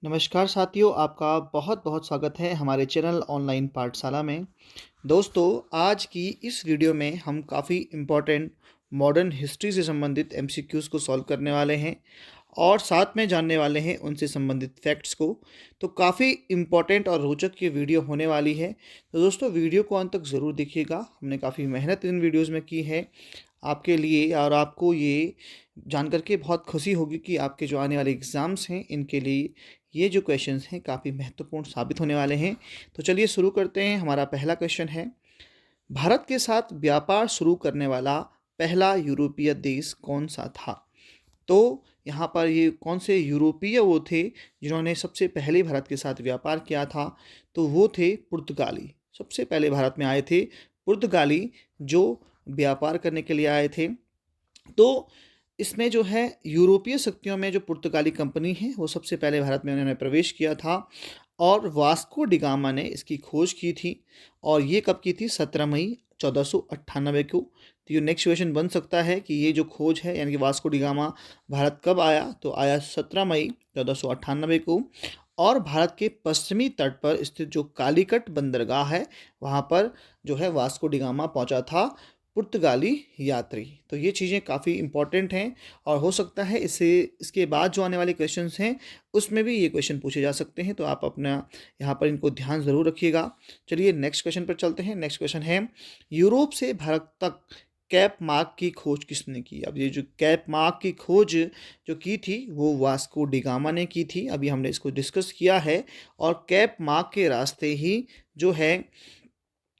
नमस्कार साथियों, आपका बहुत-बहुत स्वागत है हमारे चैनल ऑनलाइन पाठशाला में। दोस्तों, आज की इस वीडियो में हम काफ़ी इम्पोर्टेंट मॉडर्न हिस्ट्री से संबंधित एमसीक्यूज़ को सॉल्व करने वाले हैं और साथ में जानने वाले हैं उनसे संबंधित फैक्ट्स को। तो काफ़ी इम्पोर्टेंट और रोचक ये वीडियो होने वाली है। तो दोस्तों, वीडियो को अंत तक ज़रूर देखिएगा। हमने काफ़ी मेहनत इन वीडियोज़ में की है आपके लिए और आपको ये जान कर के बहुत खुशी होगी कि आपके जो आने वाले एग्ज़ाम्स हैं, इनके लिए ये जो क्वेश्चंस हैं काफ़ी महत्वपूर्ण साबित होने वाले हैं। तो चलिए शुरू करते हैं। हमारा पहला क्वेश्चन है, भारत के साथ व्यापार शुरू करने वाला पहला यूरोपीय देश कौन-सा था? तो यहाँ पर ये कौन से यूरोपीय वो थे जिन्होंने सबसे पहले भारत के साथ व्यापार किया था? तो वो थे पुर्तगाली। सबसे पहले भारत में आए थे पुर्तगाली, जो व्यापार करने के लिए आए थे। तो इसमें जो है यूरोपीय शक्तियों में जो पुर्तगाली कंपनी है वो सबसे पहले भारत में उन्होंने प्रवेश किया था और वास्को डिगामा ने इसकी खोज की थी। और ये कब की थी? 17 मई 1498 को। तो ये नेक्स्ट क्वेश्चन बन सकता है कि ये जो खोज है यानी कि वास्को डिगामा भारत कब आया? तो आया 17 मई 1498 को। और भारत के पश्चिमी तट पर स्थित जो कालीकट बंदरगाह है, वहाँ पर जो है वास्को डिगामा पहुँचा था पुर्तगाली यात्री। तो ये चीज़ें काफ़ी इम्पोर्टेंट हैं और हो सकता है इसके बाद जो आने वाले क्वेश्चंस हैं उसमें भी ये क्वेश्चन पूछे जा सकते हैं। तो आप अपना यहाँ पर इनको ध्यान ज़रूर रखिएगा। चलिए नेक्स्ट क्वेश्चन पर चलते हैं। नेक्स्ट क्वेश्चन है, यूरोप से भारत तक कैप मार्क की खोज किसने की? अब ये जो कैप मार्क की खोज जो की थी वो वास्को डिगामा ने की थी। अभी हमने इसको डिस्कस किया है और कैप मार्क के रास्ते ही जो है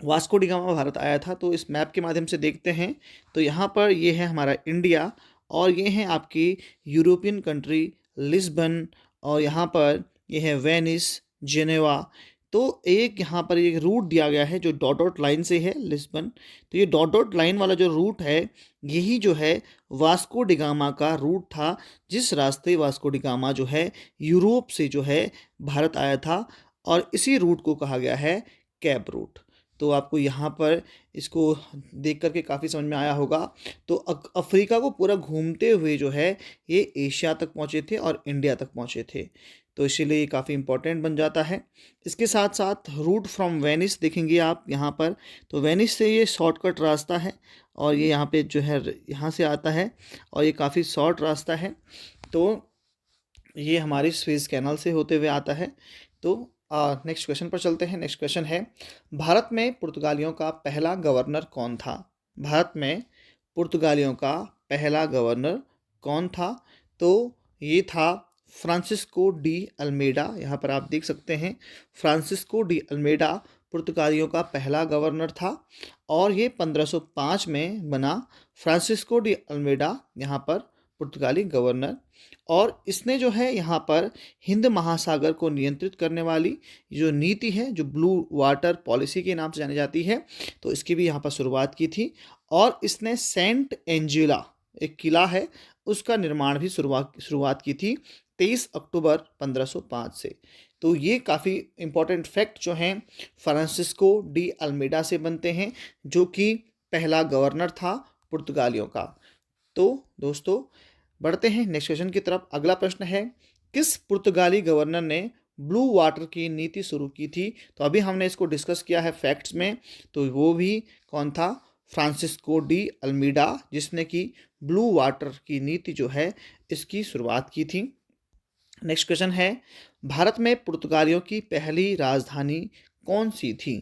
वास्को डिगामा भारत आया था। तो इस मैप के माध्यम से देखते हैं तो यहाँ पर ये है हमारा इंडिया और ये है आपकी यूरोपियन कंट्री लिस्बन और यहाँ पर ये है वेनिस, जेनेवा। तो एक यहाँ पर एक रूट दिया गया है जो डॉट डॉट लाइन से है लिस्बन। तो ये डॉट डॉट लाइन वाला जो रूट है यही जो है वास्को डिगामा का रूट था, जिस रास्ते वास्को डिगामा जो है यूरोप से जो है भारत आया था और इसी रूट को कहा गया है कैप रूट। तो आपको यहाँ पर इसको देख कर के काफ़ी समझ में आया होगा। तो अफ्रीका को पूरा घूमते हुए जो है ये एशिया तक पहुँचे थे और इंडिया तक पहुँचे थे। तो इसीलिए ये काफ़ी इम्पोर्टेंट बन जाता है। इसके साथ साथ रूट फ्रॉम वेनिस देखेंगे आप यहाँ पर। तो वेनिस से ये शॉर्टकट रास्ता है और ये यहाँ पे जो है यहाँ से आता है और ये काफ़ी शॉर्ट रास्ता है। तो ये हमारी स्वेज कैनाल से होते हुए आता है। तो नेक्स्ट क्वेश्चन पर चलते हैं। नेक्स्ट क्वेश्चन है, भारत में पुर्तगालियों का पहला गवर्नर कौन था? भारत में पुर्तगालियों का पहला गवर्नर कौन था? तो ये था फ्रांसिस्को डी अल्मेडा। यहाँ पर आप देख सकते हैं फ्रांसिस्को डी अल्मेडा पुर्तगालियों का पहला गवर्नर था और ये 1505 में बना। फ्रांसिस्को डी अल्मेडा यहाँ पर पुर्तगाली गवर्नर। और इसने जो है यहाँ पर हिंद महासागर को नियंत्रित करने वाली जो नीति है जो ब्लू वाटर पॉलिसी के नाम से जानी जाती है, तो इसकी भी यहाँ पर शुरुआत की थी। और इसने सेंट एंजेला एक किला है उसका निर्माण भी शुरुआत की थी 23 अक्टूबर 1505 से। तो ये काफ़ी इम्पोर्टेंट फैक्ट जो हैं फ्रांसिस्को डी अल्मेडा से बनते हैं, जो कि पहला गवर्नर था पुर्तगालियों का। तो दोस्तों, बढ़ते हैं नेक्स्ट क्वेश्चन की तरफ। अगला प्रश्न है, किस पुर्तगाली गवर्नर ने ब्लू वाटर की नीति शुरू की थी? तो अभी हमने इसको डिस्कस किया है फैक्ट्स में। तो वो भी कौन था? फ्रांसिस्को डी अल्मीडा, जिसने कि ब्लू वाटर की नीति जो है इसकी शुरुआत की थी। नेक्स्ट क्वेश्चन है, भारत में पुर्तगालियों की पहली राजधानी कौन सी थी?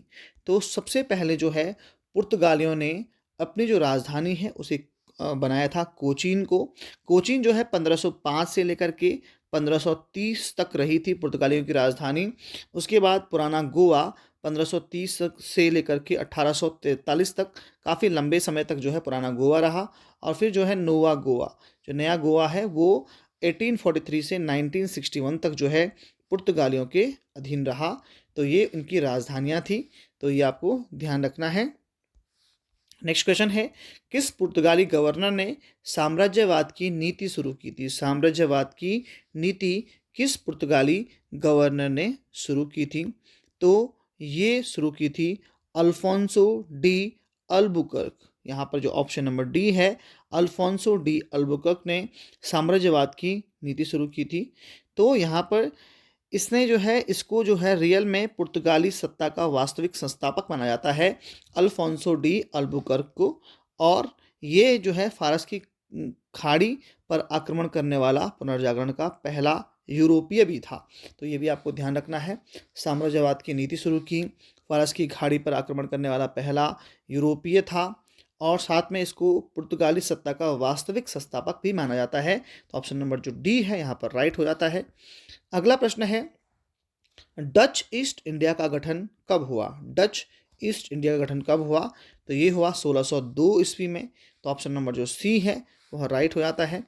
तो सबसे पहले जो है पुर्तगालियों ने अपनी जो राजधानी है उसे बनाया था कोचीन को। कोचीन जो है 1505 से लेकर के 1530 तक रही थी पुर्तगालियों की राजधानी। उसके बाद पुराना गोवा 1530 से लेकर के 1843 तक काफ़ी लंबे समय तक जो है पुराना गोवा रहा। और फिर जो है नोवा गोवा, जो नया गोवा है वो 1843 से 1961 तक जो है पुर्तगालियों के अधीन रहा। तो ये उनकी राजधानियाँ थी। तो ये आपको ध्यान रखना है। नेक्स्ट क्वेश्चन है, किस पुर्तगाली गवर्नर ने साम्राज्यवाद की नीति शुरू की थी? साम्राज्यवाद की नीति किस पुर्तगाली गवर्नर ने शुरू की थी? तो ये शुरू की थी अल्फोंसो डी अल्बुकर्क। यहाँ पर जो ऑप्शन नंबर डी है, अल्फोंसो डी अल्बुकर्क ने साम्राज्यवाद की नीति शुरू की थी। तो यहाँ पर इसने जो है इसको जो है रियल में पुर्तगाली सत्ता का वास्तविक संस्थापक माना जाता है अल्फोंसो डी अल्बुकर्क को। और ये जो है फारस की खाड़ी पर आक्रमण करने वाला पुनर्जागरण का पहला यूरोपीय भी था। तो ये भी आपको ध्यान रखना है। साम्राज्यवाद की नीति शुरू की, फारस की खाड़ी पर आक्रमण करने वाला पहला यूरोपीय था, और साथ में इसको पुर्तगाली सत्ता का वास्तविक संस्थापक भी माना जाता है। तो ऑप्शन नंबर जो डी है यहाँ पर राइट हो जाता है। अगला प्रश्न है, डच ईस्ट इंडिया का गठन कब हुआ? डच ईस्ट इंडिया का गठन कब हुआ? तो ये हुआ 1602 ईस्वी में। तो ऑप्शन नंबर जो सी है वह राइट हो जाता है।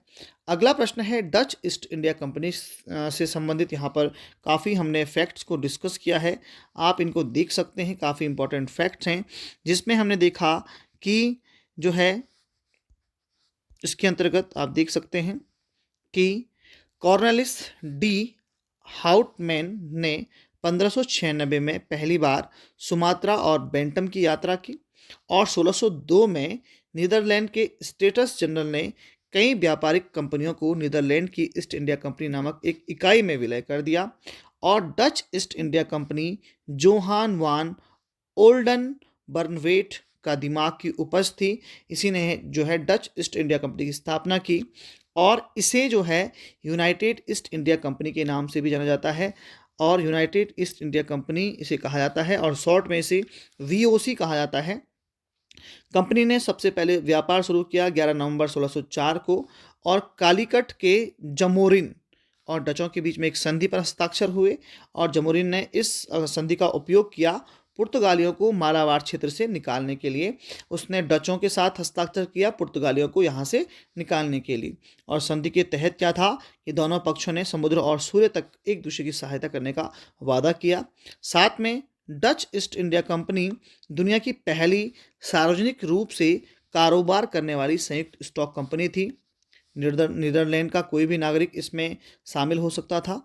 अगला प्रश्न है, डच ईस्ट इंडिया कंपनी से संबंधित यहाँ पर काफ़ी हमने फैक्ट्स को डिस्कस किया है, आप इनको देख सकते हैं, काफ़ी इंपॉर्टेंट फैक्ट्स हैं जिसमें हमने देखा कि जो है इसके अंतर्गत आप देख सकते हैं कि कॉर्नेलिस डी हाउटमैन ने 1596 में पहली बार सुमात्रा और बेंटम की यात्रा की, और 1602 में नीदरलैंड के स्टेटस जनरल ने कई व्यापारिक कंपनियों को नीदरलैंड की ईस्ट इंडिया कंपनी नामक एक इकाई में विलय कर दिया। और Dutch East India Company Johan van Oldenbarnevelt का दिमाग की उपज थी। इसी ने जो है डच ईस्ट इंडिया कंपनी की स्थापना की, और इसे जो है यूनाइटेड ईस्ट इंडिया कंपनी के नाम से भी जाना जाता है, और यूनाइटेड ईस्ट इंडिया कंपनी इसे कहा जाता है, और शॉर्ट में इसे वीओसी कहा जाता है। कंपनी ने सबसे पहले व्यापार शुरू किया 11 नवंबर 1604 को, और कालीकट के जमोरिन और डचों के बीच में एक संधि पर हस्ताक्षर हुए, और जमोरिन ने इस संधि का उपयोग किया पुर्तगालियों को मालाबार क्षेत्र से निकालने के लिए। उसने डचों के साथ हस्ताक्षर किया पुर्तगालियों को यहाँ से निकालने के लिए। और संधि के तहत क्या था कि दोनों पक्षों ने समुद्र और सूर्य तक एक दूसरे की सहायता करने का वादा किया। साथ में डच ईस्ट इंडिया कंपनी दुनिया की पहली सार्वजनिक रूप से कारोबार करने वाली संयुक्त स्टॉक कंपनी थी। नीदरलैंड का कोई भी नागरिक इसमें शामिल हो सकता था।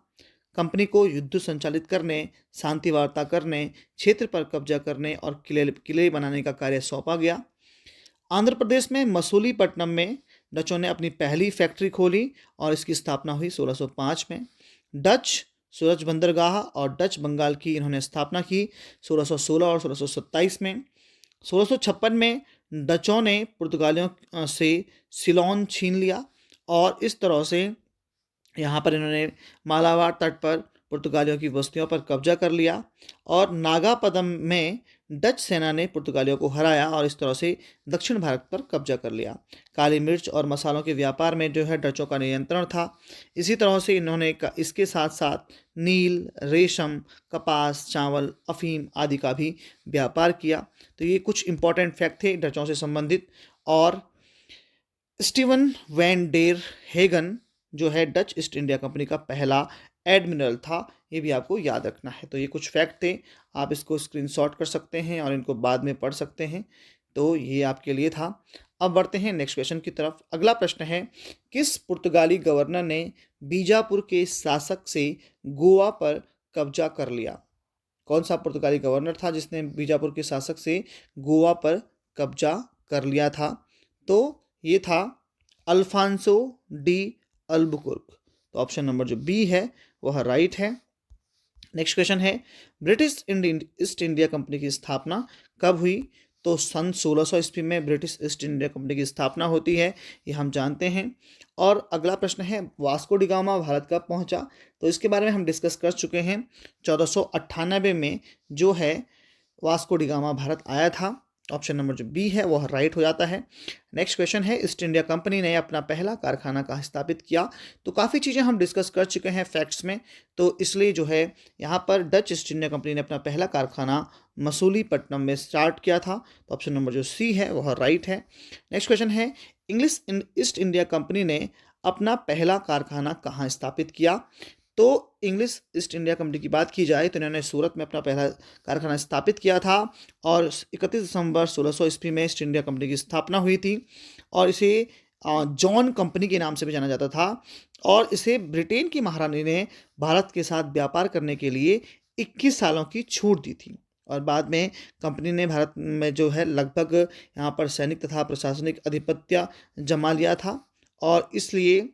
कंपनी को युद्ध संचालित करने, शांति वार्ता करने, क्षेत्र पर कब्जा करने और किले बनाने का कार्य सौंपा गया। आंध्र प्रदेश में मसूलीपट्टनम में डचों ने अपनी पहली फैक्ट्री खोली, और इसकी स्थापना हुई 1605 में। डच सूरज बंदरगाह और डच बंगाल की इन्होंने स्थापना की 1616 और 1627 में। 1656 में डचों ने पुर्तगालियों से सिलोन छीन लिया, और इस तरह से यहाँ पर इन्होंने मालाबार तट पर पुर्तगालियों की बस्तियों पर कब्जा कर लिया, और नागापदम में डच सेना ने पुर्तगालियों को हराया, और इस तरह से दक्षिण भारत पर कब्जा कर लिया। काली मिर्च और मसालों के व्यापार में जो है डचों का नियंत्रण था। इसी तरह से इन्होंने इसके साथ साथ नील, रेशम, कपास, चावल, अफीम आदि का भी व्यापार किया। तो ये कुछ इंपॉर्टेंट फैक्ट थे डचों से संबंधित। और स्टीवन वैन डेर हेगन जो है डच ईस्ट इंडिया कंपनी का पहला एडमिरल था, ये भी आपको याद रखना है। तो ये कुछ फैक्ट थे, आप इसको स्क्रीनशॉट कर सकते हैं और इनको बाद में पढ़ सकते हैं। तो ये आपके लिए था। अब बढ़ते हैं नेक्स्ट क्वेश्चन की तरफ। अगला प्रश्न है, किस पुर्तगाली गवर्नर ने बीजापुर के शासक से गोवा पर कब्जा कर लिया? कौन सा पुर्तगाली गवर्नर था जिसने बीजापुर के शासक से गोवा पर कब्जा कर लिया था? तो ये था अल्फांसो डी अल्बुकुर्क। तो ऑप्शन नंबर जो बी है वह राइट है। नेक्स्ट क्वेश्चन है, ब्रिटिश ईस्ट इंडिया कंपनी की स्थापना कब हुई? तो सन 1600 ईस्वी में ब्रिटिश ईस्ट इंडिया कंपनी की स्थापना होती है, ये हम जानते हैं। और अगला प्रश्न है, वास्को डी गामा भारत कब पहुंचा? तो इसके बारे में हम डिस्कस कर चुके हैं। 1498 में जो है वास्को डी गामा भारत आया था। ऑप्शन नंबर जो बी है वह राइट हो जाता है। नेक्स्ट क्वेश्चन है, ईस्ट इंडिया कंपनी ने अपना पहला कारखाना कहाँ स्थापित किया? तो काफ़ी चीज़ें हम डिस्कस कर चुके हैं फैक्ट्स में, तो इसलिए जो है यहाँ पर डच ईस्ट इंडिया कंपनी ने अपना पहला कारखाना मसूलीपट्टनम में स्टार्ट किया था। तो ऑप्शन नंबर जो सी है वह राइट है। नेक्स्ट क्वेश्चन है, इंग्लिश ईस्ट इंडिया कंपनी ने अपना पहला कारखाना कहाँ स्थापित किया? तो इंग्लिश ईस्ट इंडिया कंपनी की बात की जाए तो इन्होंने सूरत में अपना पहला कारखाना स्थापित किया था, और 31 दिसंबर 1600 ईस्वी में ईस्ट इंडिया कंपनी की स्थापना हुई थी, और इसे जॉन कंपनी के नाम से भी जाना जाता था। और इसे ब्रिटेन की महारानी ने भारत के साथ व्यापार करने के लिए 21 सालों की छूट दी थी। और बाद में कंपनी ने भारत में जो है लगभग यहाँ पर सैनिक तथा प्रशासनिक आधिपत्य जमा लिया था, और इसलिए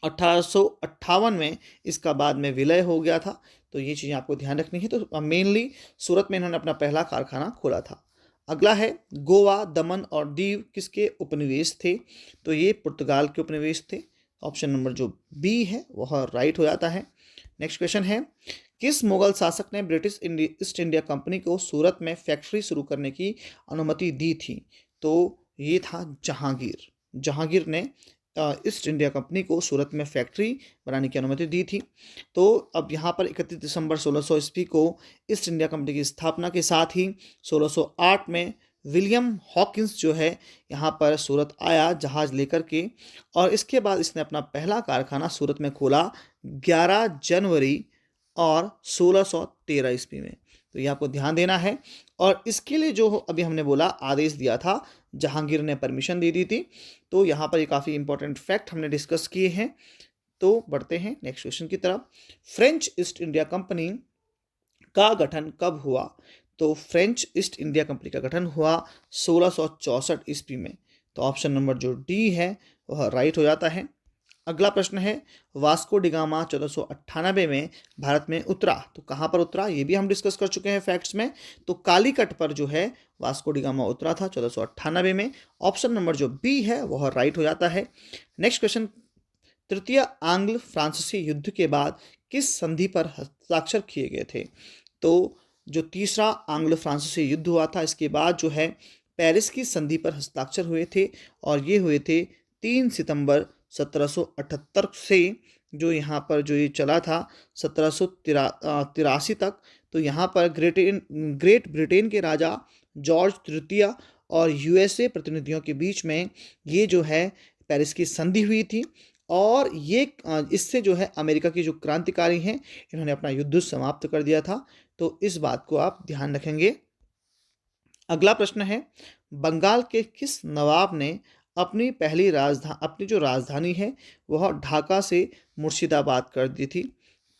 1858 में इसका बाद में विलय हो गया था। तो ये चीज़ें आपको ध्यान रखनी है। तो मेनली सूरत में इन्होंने अपना पहला कारखाना खोला था। अगला है गोवा, दमन और दीव किसके उपनिवेश थे? तो ये पुर्तगाल के उपनिवेश थे। ऑप्शन नंबर जो बी है वह राइट हो जाता है। नेक्स्ट क्वेश्चन है, किस मुगल शासक ने ब्रिटिश ईस्ट इंडिया कंपनी को सूरत में फैक्ट्री शुरू करने की अनुमति दी थी? तो ये था जहांगीर। जहांगीर ने ईस्ट इंडिया कंपनी को सूरत में फैक्ट्री बनाने की अनुमति दी थी। तो अब यहाँ पर 31 दिसंबर 1600 ईस्वी को ईस्ट इंडिया कंपनी की स्थापना के साथ ही 1608 में विलियम हॉकिंस जो है यहाँ पर सूरत आया जहाज़ लेकर के, और इसके बाद इसने अपना पहला कारखाना सूरत में खोला 11 जनवरी और 1613 ईस्वी में। तो ये आपको ध्यान देना है। और इसके लिए जो अभी हमने बोला आदेश दिया था, जहांगीर ने परमिशन दे दी थी। तो यहाँ पर ये काफ़ी इंपॉर्टेंट फैक्ट हमने डिस्कस किए हैं। तो बढ़ते हैं नेक्स्ट क्वेश्चन की तरफ। फ्रेंच ईस्ट इंडिया कंपनी का गठन कब हुआ? तो फ्रेंच ईस्ट इंडिया कंपनी का गठन हुआ 1664 ईस्वी में। तो ऑप्शन नंबर जो डी है वह राइट हो जाता है। अगला प्रश्न है, वास्को डिगामा 1498 में भारत में उतरा। तो कहाँ पर उतरा ये भी हम डिस्कस कर चुके हैं फैक्ट्स में। तो कालीकट पर जो है वास्को डिगामा उतरा था 1498 में। ऑप्शन नंबर जो बी है वह राइट हो जाता है। नेक्स्ट क्वेश्चन, तृतीय आंग्ल फ्रांसीसी युद्ध के बाद किस संधि पर हस्ताक्षर किए गए थे? तो जो तीसरा आंग्ल फ्रांसीसी युद्ध हुआ था इसके बाद जो है पेरिस की संधि पर हस्ताक्षर हुए थे, और ये हुए थे 3 सितंबर 1778 से जो यहाँ पर जो ये चला था 1783 तक। तो यहाँ पर ग्रेट ब्रिटेन के राजा जॉर्ज तृतीय और यूएसए प्रतिनिधियों के बीच में ये जो है पेरिस की संधि हुई थी, और ये इससे जो है अमेरिका की जो क्रांतिकारी हैं इन्होंने अपना युद्ध समाप्त कर दिया था। तो इस बात को आप ध्यान रखेंगे। अगला प्रश्न है, बंगाल के किस नवाब ने अपनी जो राजधानी है वह ढाका से मुर्शिदाबाद कर दी थी?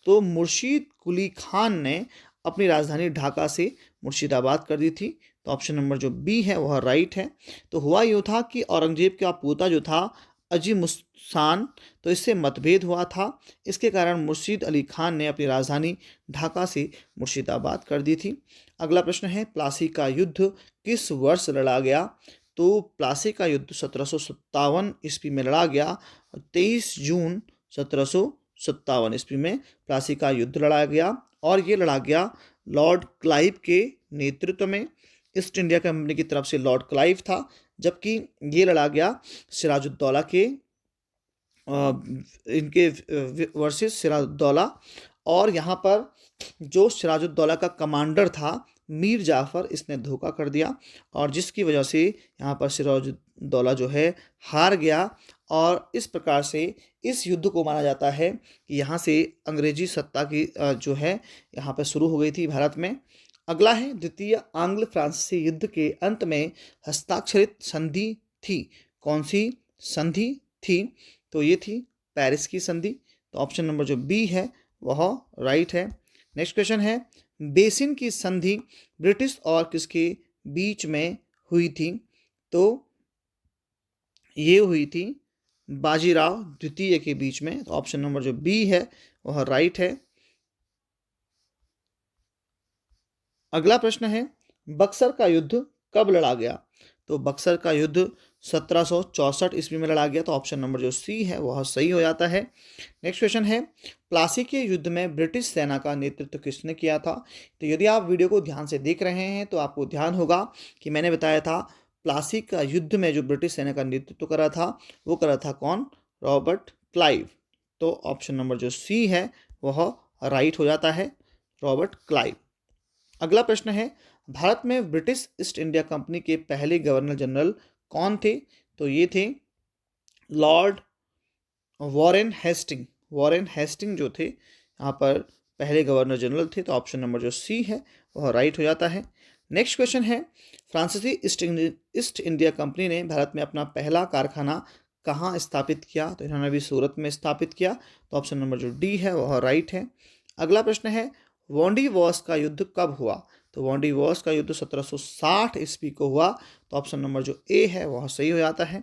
तो मुर्शीद कुली खान ने अपनी राजधानी ढाका से मुर्शिदाबाद कर दी थी। तो ऑप्शन नंबर जो बी है वह राइट है। तो हुआ यूँ था कि औरंगजेब का पोता जो था अजी मुस्तान, तो इससे मतभेद हुआ था। इसके कारण मुर्शीद अली खान ने अपनी राजधानी ढाका से मुर्शिदाबाद कर दी थी। अगला प्रश्न है, प्लासी का युद्ध किस वर्ष लड़ा गया? तो प्लासी का युद्ध 1757 ईस्वी में लड़ा गया। 23 जून 1757 ईस्वी में प्लासी का युद्ध लड़ा गया, और ये लड़ा गया लॉर्ड क्लाइव के नेतृत्व में। ईस्ट इंडिया कंपनी की तरफ से लॉर्ड क्लाइव था, जबकि ये लड़ा गया सिराजुद्दौला के इनके वर्सेस सिराजुद्दौला। और यहाँ पर जो सिराजुद्दौला का कमांडर था मीर जाफ़र, इसने धोखा कर दिया, और जिसकी वजह से यहाँ पर सिराजुद्दौला जो है हार गया। और इस प्रकार से इस युद्ध को माना जाता है कि यहाँ से अंग्रेजी सत्ता की जो है यहाँ पर शुरू हो गई थी भारत में। अगला है, द्वितीय आंग्ल फ्रांसीसी युद्ध के अंत में हस्ताक्षरित संधि थी, कौन सी संधि थी? तो ये थी पेरिस की संधि। तो ऑप्शन नंबर जो बी है वह राइट है। नेक्स्ट क्वेश्चन है, बेसिन की संधि ब्रिटिश और किसके बीच में हुई थी? तो ये हुई थी बाजीराव द्वितीय के बीच में। तो ऑप्शन नंबर जो बी है वह राइट है। अगला प्रश्न है, बक्सर का युद्ध कब लड़ा गया? तो बक्सर का युद्ध 1764 ईस्वी में लड़ा गया। तो ऑप्शन नंबर जो सी है वह सही हो जाता है। नेक्स्ट क्वेश्चन है, प्लासी के युद्ध में ब्रिटिश सेना का नेतृत्व किसने किया था? तो यदि आप वीडियो को ध्यान से देख रहे हैं तो आपको ध्यान होगा कि मैंने बताया था प्लासी का युद्ध में जो ब्रिटिश सेना का नेतृत्व करा था वो करा था कौन? Robert Clive. तो ऑप्शन नंबर जो सी है वह राइट हो जाता है, रॉबर्ट क्लाइव। अगला प्रश्न है, भारत में ब्रिटिश ईस्ट इंडिया कंपनी के पहले गवर्नर जनरल कौन थे? तो ये थे Lord Warren Hastings. Warren Hastings जो थे यहाँ पर पहले गवर्नर जनरल थे। तो ऑप्शन नंबर जो सी है वह राइट हो जाता है। नेक्स्ट क्वेश्चन है, फ्रांसीसी ईस्ट इंडिया कंपनी ने भारत में अपना पहला कारखाना कहाँ स्थापित किया? तो इन्होंने भी सूरत में स्थापित किया। तो ऑप्शन नंबर जो डी है वह राइट है। अगला प्रश्न है, वॉन्डीवॉर्स का युद्ध कब हुआ? तो वॉन्डीवॉर्स का युद्ध 1760 ईस्वी को हुआ। तो ऑप्शन नंबर जो ए है वह सही हो जाता है।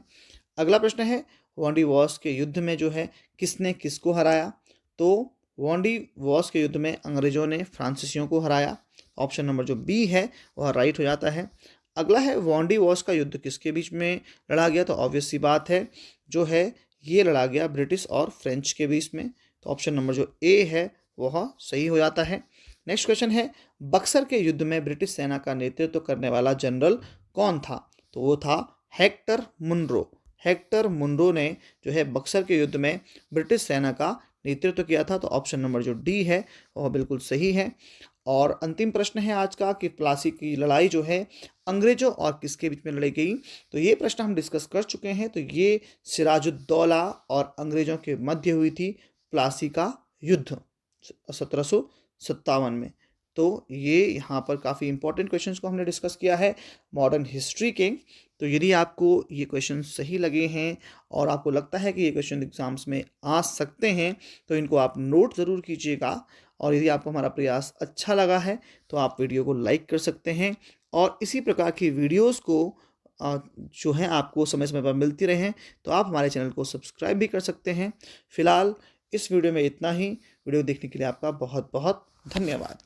अगला प्रश्न है, वॉन्डी वॉर्स के युद्ध में जो है किसने किसको हराया? तो वॉन्डी वॉर्स के युद्ध में अंग्रेजों ने फ्रांसीसियों को हराया। ऑप्शन नंबर जो बी है वह राइट हो जाता है। अगला है वॉन्डी वॉर्स का युद्ध किसके बीच में लड़ा गया? तो ऑब्वियस सी बात है जो है ये लड़ा गया ब्रिटिश और फ्रेंच के बीच में। तो ऑप्शन नंबर जो ए है वह सही हो जाता है। नेक्स्ट क्वेश्चन है बक्सर के युद्ध में ब्रिटिश सेना का नेतृत्व करने वाला जनरल कौन था? तो वो था हेक्टर मुनरो। हेक्टर मुनरो ने जो है बक्सर के युद्ध में ब्रिटिश सेना का नेतृत्व किया था। तो ऑप्शन नंबर जो डी है वह बिल्कुल सही है। और अंतिम प्रश्न है आज का कि प्लासी की लड़ाई जो है अंग्रेजों और किसके बीच में लड़ी गई? तो ये प्रश्न हम डिस्कस कर चुके हैं। तो ये सिराजुद्दौला और अंग्रेजों के मध्य हुई थी प्लासी का युद्ध 1757 में। तो ये यहाँ पर काफ़ी इंपॉर्टेंट क्वेश्चंस को हमने डिस्कस किया है मॉडर्न हिस्ट्री के। तो यदि आपको ये क्वेश्चन सही लगे हैं और आपको लगता है कि ये क्वेश्चन एग्जाम्स में आ सकते हैं तो इनको आप नोट ज़रूर कीजिएगा। और यदि आपको हमारा प्रयास अच्छा लगा है तो आप वीडियो को लाइक कर सकते हैं और इसी प्रकार की वीडियोस को जो है आपको समय समय पर मिलती रहें तो आप हमारे चैनल को सब्सक्राइब भी कर सकते हैं। फिलहाल इस वीडियो में इतना ही। वीडियो देखने के लिए आपका बहुत बहुत धन्यवाद।